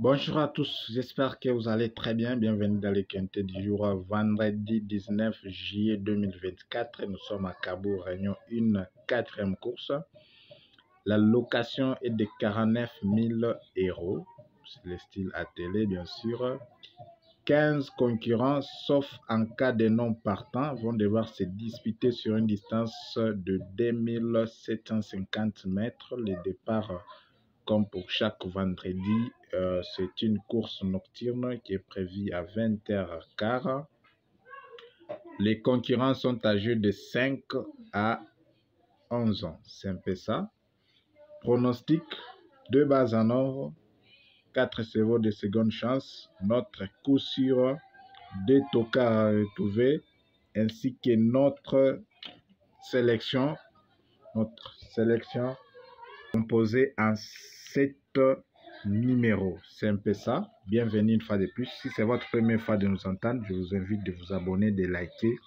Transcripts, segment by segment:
Bonjour à tous, j'espère que vous allez très bien. Bienvenue dans les quintés du jour, vendredi 19 juillet 2024. Nous sommes à Cabot, Réunion 1, quatrième course. La location est de 49 000 €. C'est le style à télé, bien sûr. 15 concurrents, sauf en cas de non partant, vont devoir se disputer sur une distance de 2750 mètres. Les départs, comme pour chaque vendredi, c'est une course nocturne qui est prévue à 20h15. Les concurrents sont âgés de 5 à 11 ans. C'est un peu ça. Pronostic, 2 bases en or, 4 chevaux de seconde chance, notre coup sûr, 2 tocards à retrouver, ainsi que notre sélection composée en 7 numéros. C'est un peu ça. Bienvenue une fois de plus. Si c'est votre première fois de nous entendre, je vous invite de vous abonner, de liker,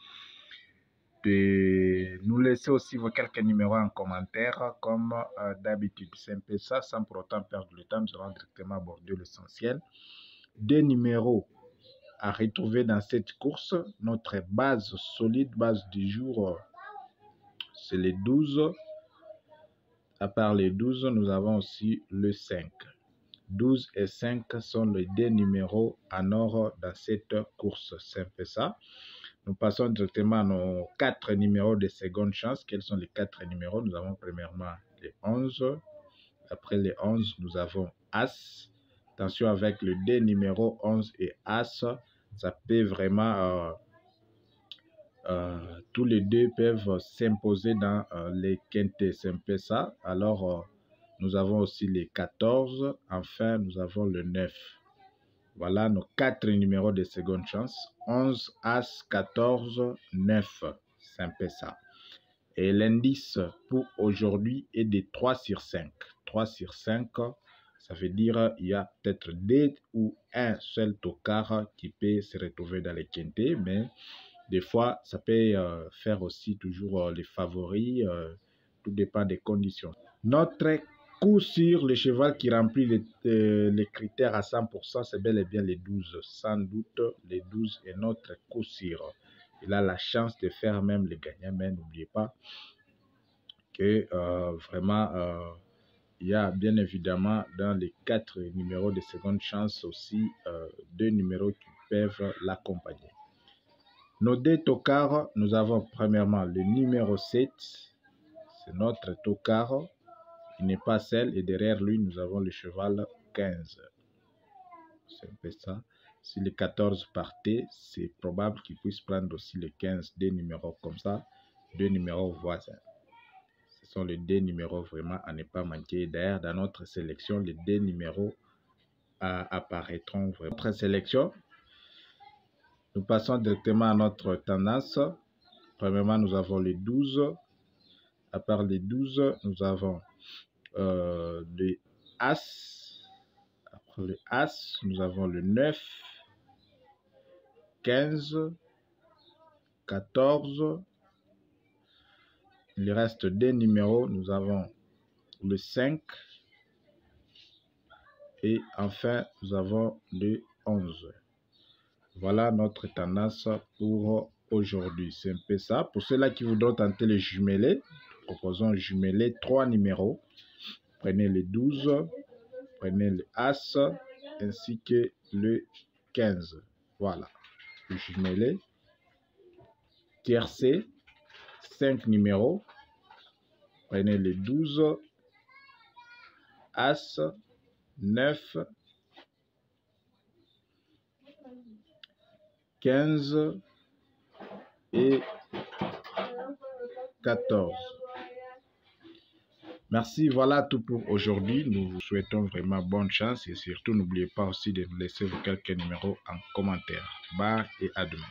de nous laisser aussi vos quelques numéros en commentaire comme d'habitude. C'est un peu ça, sans pour autant perdre le temps. Nous allons directement aborder l'essentiel. 2 numéros à retrouver dans cette course. Notre base solide, base du jour, c'est les 12. À part les 12, nous avons aussi le 5. 12 et 5 sont les 2 numéros en or dans cette course. C'est un peu ça. Nous passons directement à nos 4 numéros de seconde chance. Quels sont les 4 numéros? Nous avons premièrement les 11. Après les 11, nous avons As. Attention avec le 2 numéros 11 et As. Ça peut vraiment... tous les deux peuvent s'imposer dans les quintés. C'est un peu ça. Alors, nous avons aussi les 14. Enfin, nous avons le 9. Voilà nos 4 numéros de seconde chance. 11, As, 14, 9. C'est un peu ça. Et l'indice pour aujourd'hui est de 3 sur 5. 3 sur 5, ça veut dire il y a peut-être 2 ou un seul tocard qui peut se retrouver dans les quintés. Mais des fois, ça peut faire aussi toujours les favoris. Tout dépend des conditions. Notre coup sur le cheval qui remplit les critères à 100%, c'est bel et bien les 12. Sans doute, les 12 est notre coup sûr. Il a la chance de faire même les gagnants, mais n'oubliez pas que vraiment, il y a bien évidemment dans les 4 numéros de seconde chance aussi 2 numéros qui peuvent l'accompagner. Nos 2 tocards, nous avons premièrement le numéro 7, c'est notre tocard. Il n'est pas seul et derrière lui, nous avons le cheval 15. C'est un peu ça. Si le 14 partait, c'est probable qu'il puisse prendre aussi le 15, des numéros comme ça, 2 numéros voisins. Ce sont les 2 numéros vraiment à ne pas manquer. D'ailleurs, dans notre sélection, les 2 numéros apparaîtront vraiment. Notre sélection, nous passons directement à notre tendance. Premièrement, nous avons les 12. À part les 12, nous avons le As. Après le As, nous avons le 9, 15, 14. Il reste 2 numéros. Nous avons le 5. Et enfin, nous avons le 11. Voilà notre tendance pour aujourd'hui. C'est un peu ça. Pour ceux-là qui voudront tenter le jumelé, proposons jumelé 3 numéros. Prenez le 12, prenez le As, ainsi que le 15. Voilà. Le jumelé. Tiercé, 5 numéros. Prenez le 12, As, 9, 15 et 14. Merci, voilà tout pour aujourd'hui. Nous vous souhaitons vraiment bonne chance et surtout n'oubliez pas aussi de nous laisser vos quelques numéros en commentaire. Bye et à demain.